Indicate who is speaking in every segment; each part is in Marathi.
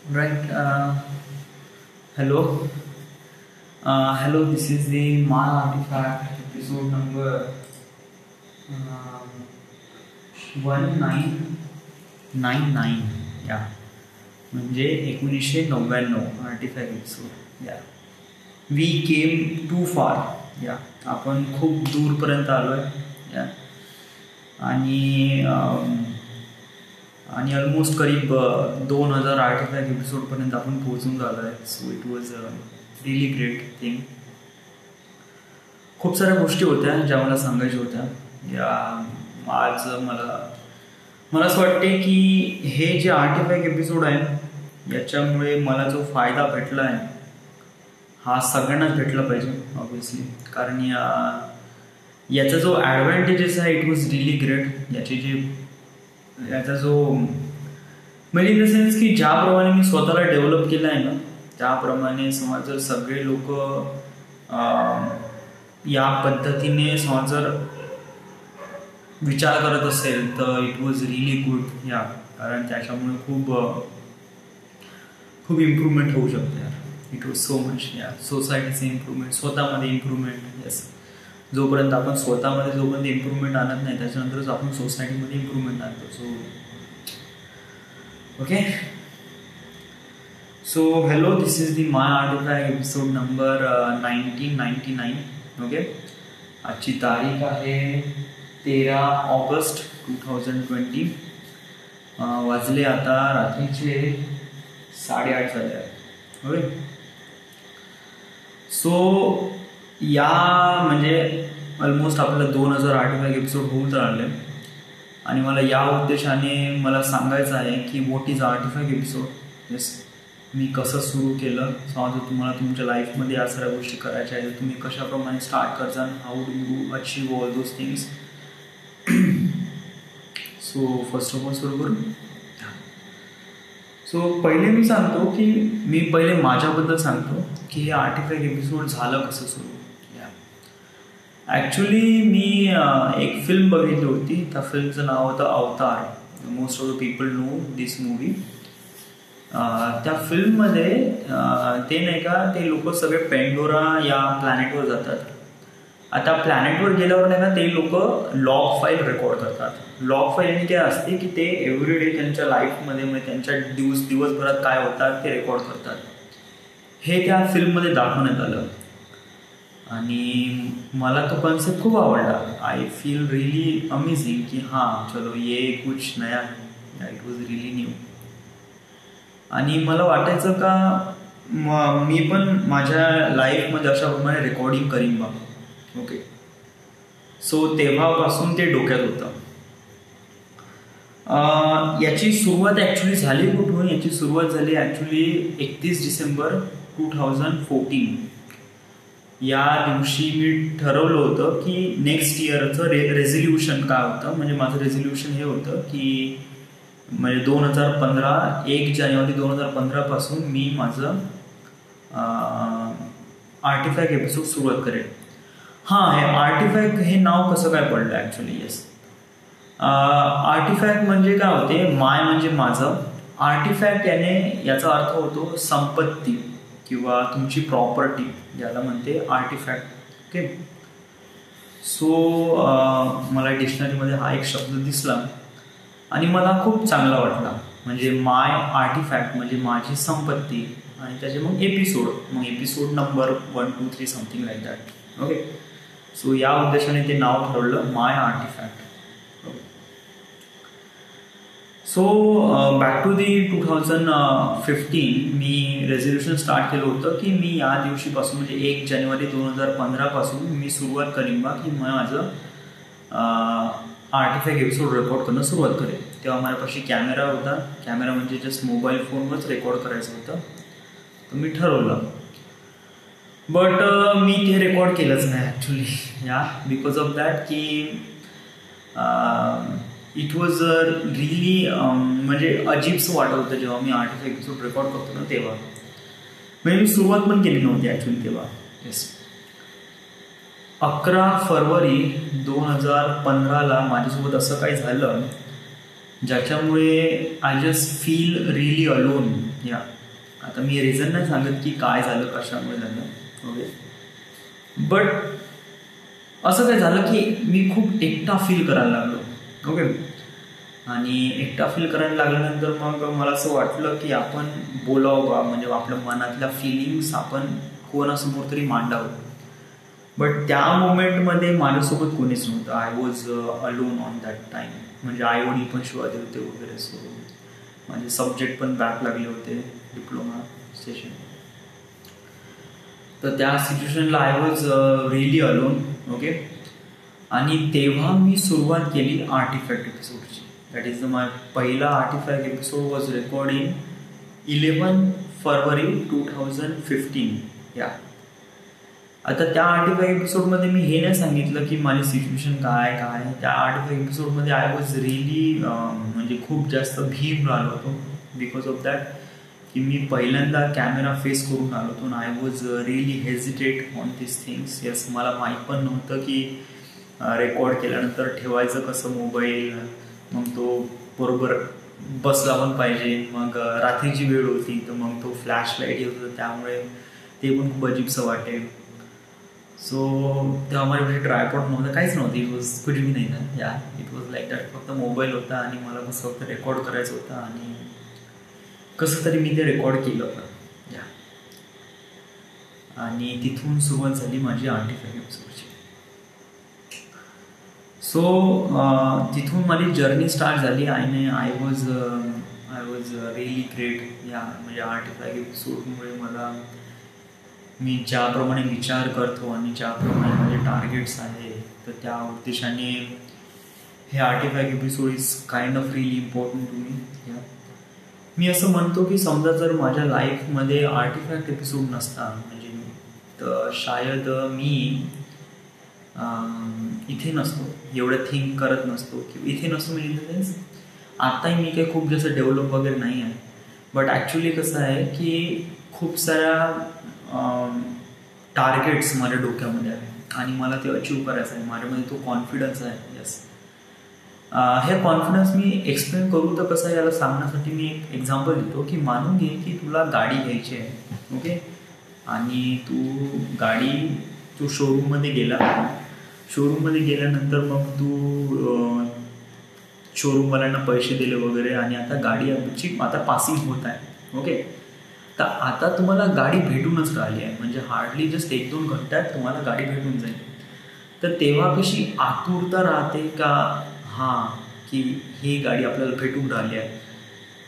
Speaker 1: Right. Hello. Hello. This is the My Artifact episode number 1999. या म्हणजे 1999 आर्टिफॅक्ट एपिसोड. या वी केम टू फार. या आपण खूप दूरपर्यंत आलो आहे. या आणि ऑलमोस्ट करीब 2000 आर्टिफॅक्ट एपिसोडपर्यंत आपण पोहोचून झालो आहे. So it was a relief great thing. खूप साऱ्या गोष्टी होत्या ज्या मला सांगायच्या होत्या. या आज मला असं वाटते की हे जे आर्टिफॅक्ट एपिसोड आहे याच्यामुळे मला जो फायदा भेटला आहे हा सगळ्यांनाच भेटला पाहिजे ऑब्व्हियसली. कारण याचा जो ॲडव्हान्टेजेस आहे इट वॉज रिली ग्रेट. याचा जो म्हणजे इन द सेन्स की ज्याप्रमाणे मी स्वतःला डेव्हलप केलं आहे ना त्याप्रमाणे समज जर सगळे लोक या पद्धतीने समज जर विचार करत असेल तर इट वॉज रिली गुड. या कारण त्याच्यामुळे खूप इम्प्रूव्हमेंट होऊ शकते यार. It was so much. या सोसायटीचं इम्प्रूव्हमेंट, स्वतःमध्ये इम्प्रूव्हमेंट. येस, जोपर्यंत आपण स्वतःमध्ये जोपर्यंत इम्प्रूव्हमेंट आणत नाही त्याच्यानंतरच आपण सोसायटीमध्ये इम्प्रूव्हमेंट आणतो. So hello, this is the my artefact episode number 1999. Okay, आजची तारीख आहे 13 ऑगस्ट 2020. वाजले आता रात्रीचे 8:30 झाले आहेत. ओके, सो या म्हणजे ऑलमोस्ट आपल्याला 2000 आर्टिफॅक्ट एपिसोड होऊन राहिले आणि मला या उद्देशाने मला सांगायचं आहे की what is artifact episode. Yes, मी कसं सुरू केलं. समजा तुम्हाला तुमच्या लाईफमध्ये या सगळ्या गोष्टी करायच्या आहेत, तुम्ही कशाप्रमाणे स्टार्ट करता, how do you achieve all those things. So first of all सुरू करू. सो पहिले मी सांगतो की मी पहिले माझ्याबद्दल सांगतो की हे आर्टिफॅक्ट एपिसोड झालं कसं सुरू. ॲक्च्युली मी एक फिल्म बघितली होती. त्या फिल्मचं नाव होतं अवतार. Most of the people know this movie. त्या फिल्ममध्ये ते नाही का ते लोक सगळे पेंडोरा या प्लॅनेटवर जातात. आता प्लॅनेटवर गेल्यावर नाही का ते लोक लॉग फाईल रेकॉर्ड करतात. लॉग फाईल काय असते की ते एव्हरीडे त्यांच्या लाईफमध्ये म्हणजे त्यांच्या दिवसभरात काय होतात ते रेकॉर्ड करतात. हे त्या फिल्ममध्ये दाखवण्यात आलं आणि मला तो कॉन्सेप्ट खूप आवडला. आय फील रिली अमेझिंग की हां चलो ये कुछ नया है. It was relief new. आणि मला वाटायचं का मी पण माझ्या लाईफमध्ये अशाप्रमाणे रेकॉर्डिंग करीन बा. ओके, सो तेव्हापासून ते डोक्यात होतं. याची सुरुवात ॲक्च्युली झाली कुठून. याची सुरुवात झाली ॲक्च्युली 31 डिसेंबर 2014. या दिवशी मी ठरवलं होतं की नेक्स्ट इयरचं रेझोल्युशन काय होतं. म्हणजे माझं रेझोल्युशन हे होतं की म्हणजे 2015 1 जानेवारी 2015 पासून मी माझं आर्टिफॅक्ट एपिसोड सुरुवात करेल. हां, हे आर्टिफॅक्ट हे नाव कसं काय पडलं ॲक्च्युली. येस, आर्टिफॅक्ट म्हणजे काय होते, माय म्हणजे माझं, आर्टिफॅक्ट याचा अर्थ होतो संपत्ती किंवा तुमची प्रॉपर्टी, ज्याला म्हणते आर्टिफॅक्ट. ओके, सो मला डिक्शनरीमध्ये हा एक शब्द दिसला आणि मला खूप चांगला वाटला. म्हणजे माय आर्टिफॅक्ट म्हणजे माझी संपत्ती आणि त्याचे मग episode number 1, 2, 3 something like that. Okay, so या उद्देशाने ते नाव ठरवलं my artifact. So back to the 2015 मी रेझोल्युशन स्टार्ट केलं होतं की मी या दिवशीपासून म्हणजे 1 जानेवारी 2015 पासून मी सुरुवात करीन बा की माझं आर्टिफॅक्ट एपिसोड रेकॉर्ड करणं सुरुवात करेल. तेव्हा माझ्यापाशी कॅमेरा होता. कॅमेरा म्हणजे जस्ट मोबाईल फोनवरच रेकॉर्ड करायचं होतं. तर मी ठरवलं, बट मी ते रेकॉर्ड केलंच नाही ॲक्च्युली. या बिकॉज ऑफ दॅट की इट वॉज रिली म्हणजे अजीबसं वाटत होतं जेव्हा मी आर्टिफॅक्ट एपिसोड रेकॉर्ड करतो ना तेव्हा. म्हणजे मी सुरुवात पण केली नव्हती ॲक्च्युली तेव्हा. येस, 11 फरवरी 2015 माझ्यासोबत असं काही झालं ज्याच्यामुळे I just feel relief alone. या आता मी रिझन नाही सांगत की काय झालं, कशामुळे झालं. ओके, बट असं काय झालं की मी खूप एकटा फील करायला लागलो. ओके, आणि एकटा फील करायला लागल्यानंतर मग मला असं वाटलं की आपण बोलावं बा, म्हणजे आपल्या मनातल्या फिलिंग्स आपण कोणासमोर तरी मांडावं. बट त्या मोमेंटमध्ये माझ्यासोबत कोणीच नव्हतं. I was alone on that time. म्हणजे आईवडील पण शिवाय होते वगैरे. सो माझे सब्जेक्ट पण बॅक लागले होते डिप्लोमा सेशन. तर त्या सिच्युएशनला I was really alone. Okay, आणि तेव्हा मी सुरुवात केली आर्टिफॅक्ट एपिसोडची. दॅट इज माय पहिला artifact episode was record in 11 February 2015. या आता त्या आर्टिफॅक्ट एपिसोडमध्ये मी हे नाही सांगितलं की माझी सिच्युएशन काय. त्या आर्टिफॅक्ट एपिसोडमध्ये आय वॉज रिअली म्हणजे खूप जास्त भीम राहिलो होतो. बिकॉज ऑफ दॅट की मी पहिल्यांदा कॅमेरा फेस करून आलो होतो. I was really hesitate on this things. Yes, मला माहीत पण नव्हतं की रेकॉर्ड केल्यानंतर ठेवायचं कसं मोबाईल, मग तो बरोबर बसला पण पाहिजे. मग रात्रीची वेळ होती तर मग तो फ्लॅश लाईट येत होता, त्यामुळे ते पण खूप अजीबसं वाटेल. सो तेव्हा माझ्याकडे ट्रायपॉड नव्हतं, काहीच नव्हतं. इट वॉज कुठे बी नाही ना. या इट वॉज लाईक दॅट. फक्त मोबाईल होता आणि मला कसं फक्त रेकॉर्ड करायचं होतं आणि कसं तरी मी ते रेकॉर्ड केलं होतं. या आणि तिथून सुरुवात झाली माझी आर्टिफॅक्ट एपिसोडची. सो तिथून माझी जर्नी स्टार्ट झाली. I was really great. या म्हणजे आर्टिफॅक्ट एपिसोडमुळे मला, मी ज्याप्रमाणे विचार करतो आणि ज्याप्रमाणे माझे टार्गेट्स आहे, तर त्या उद्देशाने हे artifact episode is kind of really important to me. मी असं म्हणतो की समजा जर माझ्या लाईफमध्ये आर्टिफॅक्ट एपिसोड नसता म्हणजे तर शायद मी इथे नसतो, एवढं थिंक करत नसतो की इथे नसतो. म्हणजे इन द सेन्स आत्ताही मी काही खूप जास्त डेव्हलप वगैरे नाही आहे. बट ॲक्च्युली कसं आहे की खूप साऱ्या टार्गेट्स माझ्या डोक्यामध्ये आहे आणि मला ते अचीव करायचं आहे. माझ्यामध्ये तो कॉन्फिडन्स आहे. येस, हे कॉन्फिडन्स मी एक्सप्लेन करू तर कसं आहे, याला सांगण्यासाठी मी एक एक्झाम्पल देतो की मानून घे की तुला गाडी घ्यायची आहे. ओके, आणि तू शोरूममध्ये गेला. शोरूममध्ये गेल्यानंतर मग तू शोरूमवाल्यांना पैसे दिले वगैरे आणि आता गाडीची आता पासिंग होत आहे. ओके, तर आता तुम्हाला गाडी भेटूनच राहिली आहे. म्हणजे हार्डली जस्ट 1-2 घंट्यात तुम्हाला गाडी भेटून जाईल. तर तेव्हा कशी आतुरता राहते का, हां, की ही गाडी आपल्याला भेटून राहिली आहे.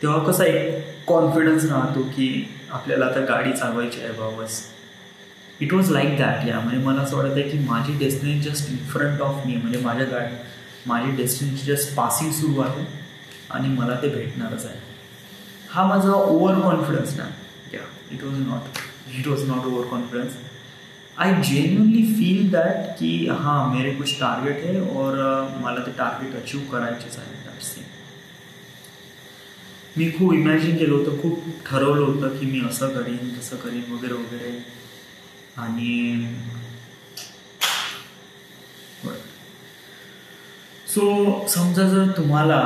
Speaker 1: तेव्हा कसा एक कॉन्फिडन्स राहतो की आपल्याला आता गाडी चालवायची आहे बाबस. It was like that. या म्हणजे मला असं वाटतं आहे की माझी destiny just in front of me. म्हणजे माझी डेस्टिनी जस्ट पासिंग सुरू आहे आणि मला ते भेटणारच आहे. हा माझा ओव्हर कॉन्फिडन्स नाही. It was not over confidence. I genuinely feel that कि हाँ मेरे कुछ टारगेट है और मला ते टार्गेट अचीव करायचेच आहे. That's thing. मी खूप इमॅजिन केलं होतं, खूप ठरवलं होतं की मी असं करीन तसं करीन वगैरे वगैरे. आणि सो समजा जर तुम्हाला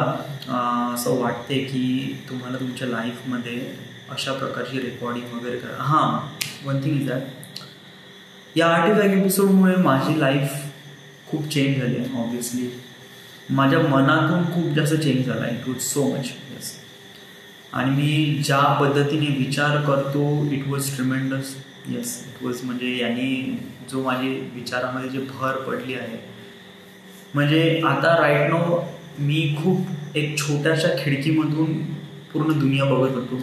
Speaker 1: असं वाटते की तुम्हाला तुमच्या लाईफमध्ये अशा प्रकारची रेकॉर्डिंग वगैरे करा. हां, वन थिंग इज दॅट या आर्टिफॅक्ट एपिसोडमुळे माझी लाईफ खूप चेंज झाली आहे. ऑब्वियसली माझ्या मनातून खूप जास्त चेंज झाला आहे. It was so much. Yes, आणि मी ज्या पद्धतीने विचार करतो it was tremendous. Yes, it was म्हणजे यांनी जो माझी विचारामध्ये जे भर पडली आहे, म्हणजे आता राईट नाऊ मी खूप एक छोट्याशा खिडकीमधून पूर्ण दुनिया बघत होतो.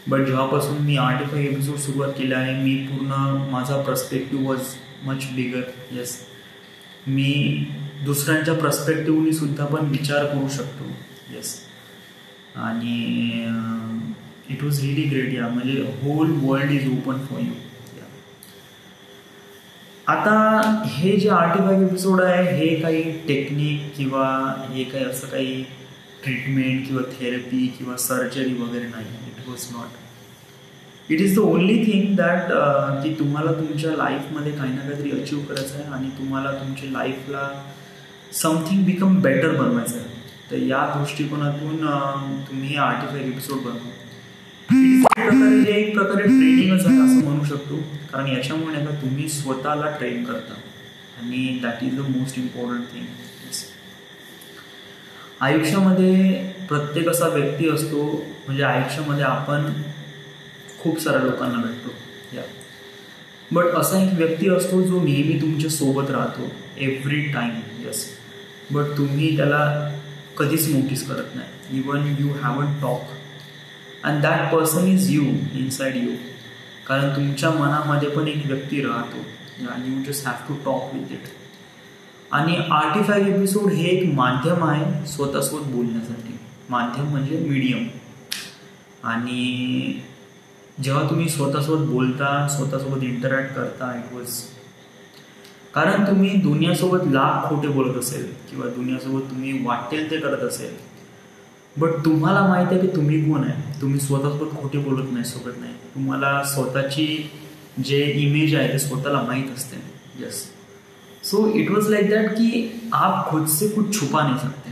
Speaker 1: बट जेव्हापासून मी आर्टिफॅक्ट एपिसोड सुरुवात केला आहे, मी पूर्ण माझा perspective was much bigger. Yes, मी दुसऱ्यांच्या पर्स्पेक्टिव्हनी सुद्धा पण विचार करू शकतो. येस, आणि इट वॉज रिअली ग्रेट. या म्हणजे whole world is open for you. आता हे जे आर्टिफॅक्ट एपिसोड आहे हे काही टेक्निक किंवा हे काही असं काही ट्रीटमेंट किंवा थेरपी किंवा सर्जरी वगैरे नाही. It was not. It is the only thing that की तुम्हाला तुमच्या लाईफमध्ये काही ना काहीतरी अचीव करायचं आहे आणि तुम्हाला तुमच्या लाईफला समथिंग बिकम बेटर बनवायचं आहे. तर या दृष्टिकोनातून तुम्ही हे आर्टिफॅक्ट एपिसोड बनवा. इट एक प्रकारे ट्रेनिंगच आहे असं म्हणू शकतो, कारण याच्यामुळे आता तुम्ही स्वतःला ट्रेन करता आणि that is the most important thing. आयुष्यामध्ये प्रत्येक असा व्यक्ती असतो, म्हणजे आयुष्यामध्ये आपण खूप साऱ्या लोकांना भेटतो या, बट असा एक व्यक्ती असतो जो नेहमी तुमच्या सोबत राहतो एव्हरी टाईम. यस, बट तुम्ही त्याला कधीच नोटीस करत नाही. Even you haven't talk and that person is you, inside you. कारण तुमच्या मनामध्ये पण एक व्यक्ती राहतो, you just have to talk with it. आणि आर्टिफॅक्ट एपिसोड हे एक माध्यम आहे स्वतःसोबत बोलण्यासाठी. माध्यम म्हणजे मीडियम. आणि जेव्हा तुम्ही स्वतःसोबत बोलता, स्वतःसोबत इंटरॅक्ट करता, इट वॉज, कारण तुम्ही दुनियासोबत लाख खोटे बोलत असेल किंवा दुनियासोबत तुम्ही वाटेल ते करत असेल, बट तुम्हाला माहीत आहे की तुम्ही कोण आहे. तुम्ही स्वतःसोबत खोटे बोलत नाही, सोबत नाही. तुम्हाला स्वतःची जे इमेज आहे ते स्वतःला माहीत असते. Yes, so it was like that की आप खुद से कुछ छुपा नाही सकते.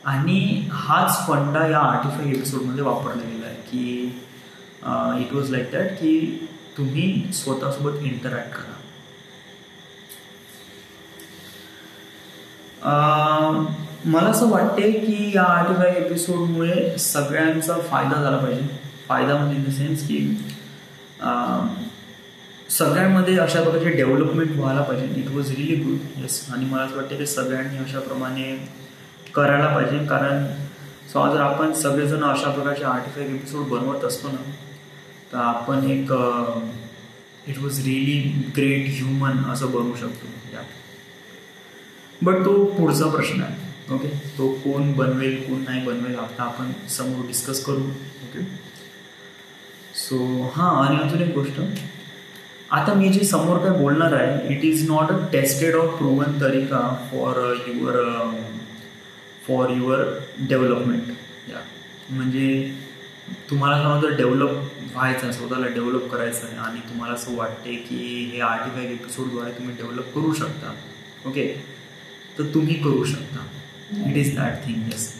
Speaker 1: आणि हाच फंडा या आर्टिफॅक्ट एपिसोडमध्ये वापरला गेला आहे की इट वॉज लाईक दॅट की तुम्ही स्वतःसोबत इंटरॅक्ट करा. मला असं वाटते की या आर्टिफॅक्ट एपिसोडमुळे सगळ्यांचा फायदा झाला पाहिजे. फायदा म्हणजे इन द सेन्स की सगळ्यांमध्ये अशा प्रकारचे डेव्हलपमेंट व्हायला पाहिजे. It was really good. Yes, आणि मला असं वाटतं की सगळ्यांनी अशाप्रमाणे करायला पाहिजे. कारण जर आपण सगळेजण अशा प्रकारचे आर्टिफॅक्ट एपिसोड बनवत असतो ना, तर आपण एक it was really great human असं बनवू शकतो. या, बट तो पुढचा प्रश्न आहे. ओके, तो कोण बनवेल कोण नाही बनवेल आता आपण समोर डिस्कस करू. ओके, सो आणि अजून एक गोष्ट, आता मी जे समोर काय बोलणार आहे, it is not a tested or proven तरीका फॉर युअर डेव्हलपमेंट. या, म्हणजे तुम्हाला समजा डेव्हलप व्हायचं आहे, स्वतःला डेव्हलप करायचं आहे आणि तुम्हाला असं वाटते की हे आर्टिफॅक्ट एपिसोडद्वारे तुम्ही डेव्हलप करू शकता. ओके, तर तुम्ही करू शकता. It is that thing. Yes,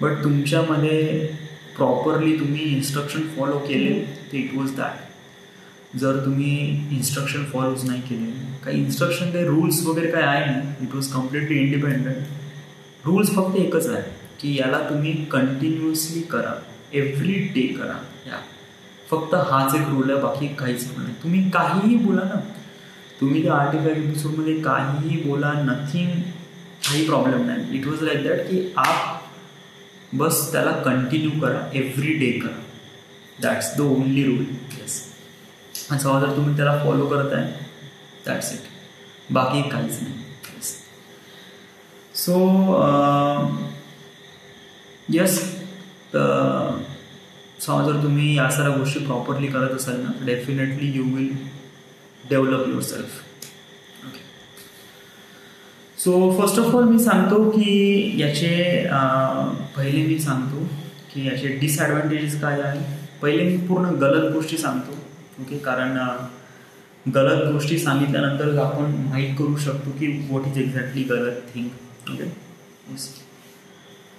Speaker 1: but तुमच्यामध्ये प्रॉपरली तुम्ही इन्स्ट्रक्शन फॉलो केले तर इट वॉज दॅट. जर तुम्ही इन्स्ट्रक्शन फॉलोज नाही केले, काही इन्स्ट्रक्शन काही रूल्स वगैरे काय आहे नाही, it was completely independent. Rules फक्त एकच आहे की याला तुम्ही कंटिन्युअसली करा, एव्हरी डे करा. या, फक्त हाच एक रूल आहे, बाकी काहीच रूल नाही. तुम्ही काहीही बोला ना, तुम्ही त्या आर्टिफॅक्ट एपिसोडमध्ये काहीही बोला, नथिंग, काही प्रॉब्लेम नाही. इट वॉज लाईक दॅट की आप बस त्याला कंटिन्यू करा, एव्हरी डे करा. That's the only rule. Yes, आणि जर तुम्ही त्याला फॉलो करत आहे, दॅट्स इट, बाकी काहीच नाही. येस, सो येस, तर जर तुम्ही या साऱ्या गोष्टी प्रॉपरली करत असाल ना, definitely you will develop yourself. Okay, so first of all मी सांगतो की याचे पहिले मी सांगतो की याचे डिसॲडव्हान्टेजेस काय आहे. पहिले मी पूर्ण गलत गोष्टी सांगतो. ओके, कारण गलत गोष्टी सांगितल्यानंतर आपण माहीत करू शकतो की व्हॉट इज एक्झॅक्टली गलत थिंग. ओके, येस,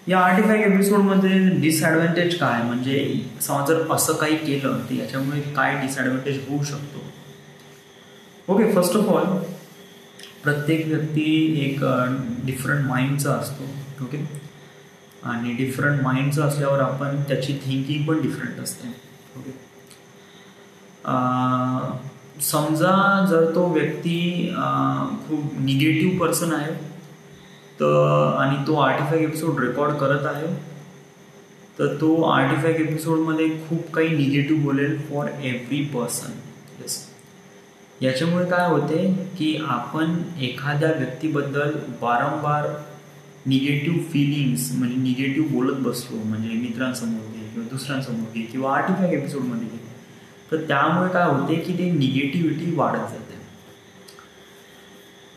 Speaker 1: या आर्टिफॅक्ट एपिसोडमध्ये डिसॲडव्हान्टेज काय, म्हणजे जर असं काही केलं तर याच्यामुळे काय डिसॲडव्हान्टेज होऊ शकतो. ओके, फर्स्ट ऑफ ऑल प्रत्येक व्यक्ती एक डिफरंट माइंडचा असतो. ओके, आणि डिफरंट माइंडचं असल्यावर आपण त्याची थिंकिंग पण डिफरंट असते. ओके, समजा जर तो व्यक्ती खूप निगेटिव्ह पर्सन आहे तर, आणि तो आर्टिफॅक्ट एपिसोड रेकॉर्ड करत आहे, तर तो आर्टिफॅक्ट एपिसोडमध्ये खूप काही निगेटिव्ह बोलेल फॉर एव्हरी पर्सन. येस, याच्यामुळे काय होते की आपण एखाद्या व्यक्तीबद्दल वारंवार निगेटिव्ह फिलिंग्स, म्हणजे निगेटिव्ह बोलत बसलो, म्हणजे मित्रांसमोर घे किंवा दुसऱ्यांसमोर घे किंवा आर्टिफॅक्ट एपिसोडमध्ये घे, तर त्यामुळे काय होते की ते निगेटिव्हिटी वाढत जाते.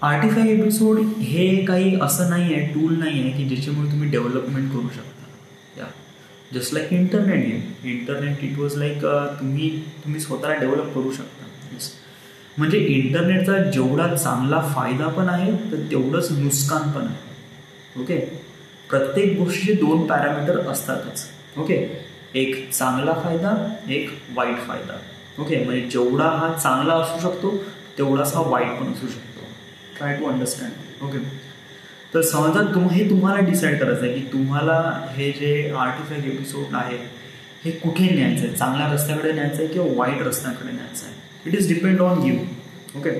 Speaker 1: आर्टिफॅक्ट एपिसोड हे काही असं नाही आहे, टूल नाही आहे की ज्याच्यामुळे तुम्ही डेव्हलपमेंट करू शकता. या, जस्ट लाईक इंटरनेट आहे. इंटरनेट इट वॉज लाईक तुम्ही स्वतःला डेव्हलप करू शकता. येस, म्हणजे इंटरनेटचा जेवढा चांगला फायदा पण आहे तर तेवढंच नुकसान पण आहे. ओके, प्रत्येक गोष्टीचे 2 पॅरामीटर असतातच. ओके, एक चांगला फायदा, एक वाईट फायदा. ओके, म्हणजे जेवढा हा चांगला असू शकतो तेवढाच हा वाईट पण असू शकतो. Try to understand. ओके, तर समजा हे तुम्हाला डिसाईड करायचं आहे की तुम्हाला हे जे आर्टिफॅक्ट एपिसोड आहे हे कुठे न्यायचं आहे, चांगल्या रस्त्याकडे न्यायचं आहे किंवा वाईट रस्त्याकडे न्यायचं आहे. It is depend on you. Okay,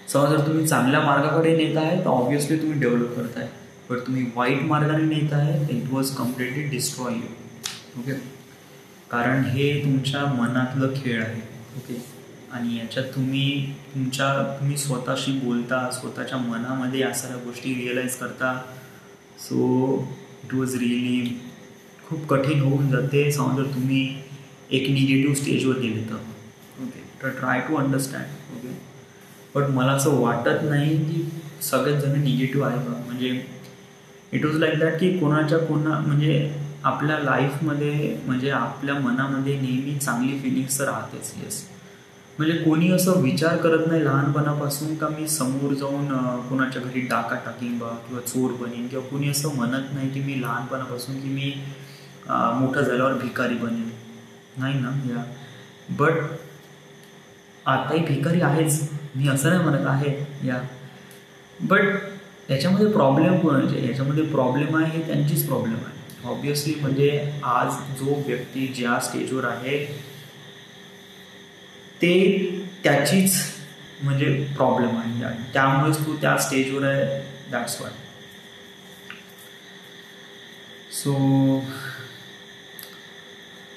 Speaker 1: समजा जर तुम्ही चांगल्या मार्गाकडे नेत आहे तर ऑब्व्हियसली तुम्ही डेव्हलप करताय, पण तुम्ही वाईट मार्गाने नेत आहे तर it was completely destroy you. Okay, कारण हे तुमच्या मनातलं खेळ आहे. ओके, आणि याच्यात तुम्ही स्वतःशी बोलता, स्वतःच्या मनामध्ये या सगळ्या गोष्टी रिअलाईज करता. सो इट वॉज रिअली खूप कठीण होऊन जाते समजा जर तुम्ही एक निगेटिव्ह स्टेजवर गेले तर. ओके, तर try to understand. Okay, but मला असं वाटत नाही की सगळेच जण निगेटिव्ह आहे का. म्हणजे इट वॉज लाईक दॅट की म्हणजे आपल्या लाईफमध्ये म्हणजे आपल्या मनामध्ये नेहमी चांगली फिलिंग्स तर राहतेच. येस, म्हणजे कोणी असं विचार करत नाही लहानपणापासून का मी समोर जाऊन कोणाच्या घरी डाका टाकीन बा किंवा चोर बनेन, किंवा कोणी असं म्हणत नाही की मी लहानपणापासून की मी मोठं झाल्यावर भिकारी बनेन. नाही ना. या बट आताही भिकारी आहेच, मी असं नाही म्हणत आहे. या बट याच्यामध्ये प्रॉब्लेम कोणाचे, याच्यामध्ये प्रॉब्लेम आहे हे त्यांचीच प्रॉब्लेम आहे ऑब्व्हियसली. म्हणजे आज जो व्यक्ती ज्या स्टेजवर आहे ते त्याचीच म्हणजे प्रॉब्लेम आहे, त्यामुळेच तू त्या स्टेजवर आहे. That's why.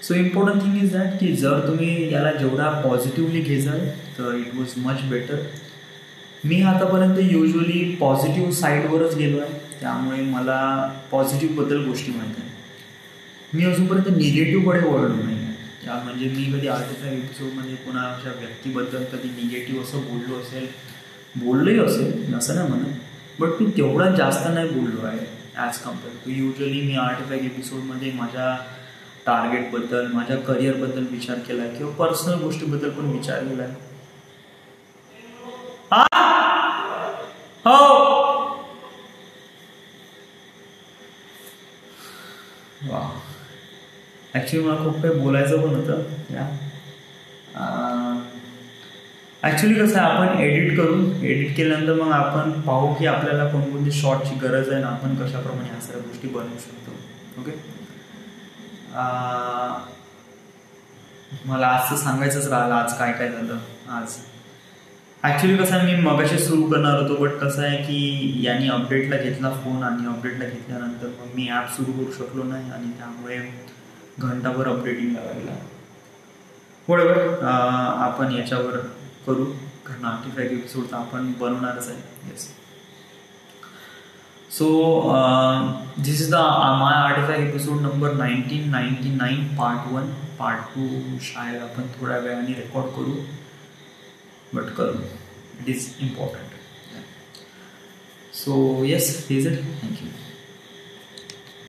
Speaker 1: So important thing is that की जर तुम्ही याला जेवढा पॉझिटिव्हली घेजाल तर इट वॉज मच बेटर. मी आतापर्यंत युजली पॉझिटिव्ह साईडवरच गेलो आहे, त्यामुळे मला पॉझिटिव्हबद्दल गोष्टी माहीत आहे. मी अजूनपर्यंत निगेटिव्हकडे वळलो नाही आहे. म्हणजे मी कधी आर्टिफॅक्ट एपिसोडमध्ये कोणाच्या व्यक्तीबद्दल कधी निगेटिव्ह असं बोललोही असेल असं नाही म्हणत, बट मी तेवढा जास्त नाही बोललो आहे ॲज कम्पेअर टू. युजली मी आर्टिफॅक्ट एपिसोडमध्ये माझ्या टार्गेटबद्दल, माझ्या करिअरबद्दल विचार केला आहे किंवा पर्सनल गोष्टीबद्दल पण विचार केला आहे. हो वा, ॲक्च्युली मला खूप काही बोलायचं पण होतं. ॲक्च्युली कसं आहे, आपण एडिट केल्यानंतर मग आपण पाहू की आपल्याला कोणकोणती शॉर्टची गरज आहे ना आपण कशाप्रमाणे ह्या सगळ्या गोष्टी बनवू शकतो. ओके, मला आजचं सांगायचंच राहिलं आज काय काय झालं आज. ॲक्च्युली कसं आहे, मी मगाशी सुरू करणार होतो, बट कसं आहे की यांनी अपडेटला घेतला फोन आणि अपडेटला घेतल्यानंतर मग मी ॲप सुरू करू शकलो नाही आणि त्यामुळे घंटाभर अपडेटिंग लागला. बरोबर, आपण याच्यावर करू कारण आर्टिफॅक्ट एपिसोड आपण बनवणारच आहे. Yes, so this is the my artefact episode number 1999 part 1. Part 2 शायद आपण थोड्या वेळाने रेकॉर्ड करू, बट करू. It is important. So yes, is it. Thank you.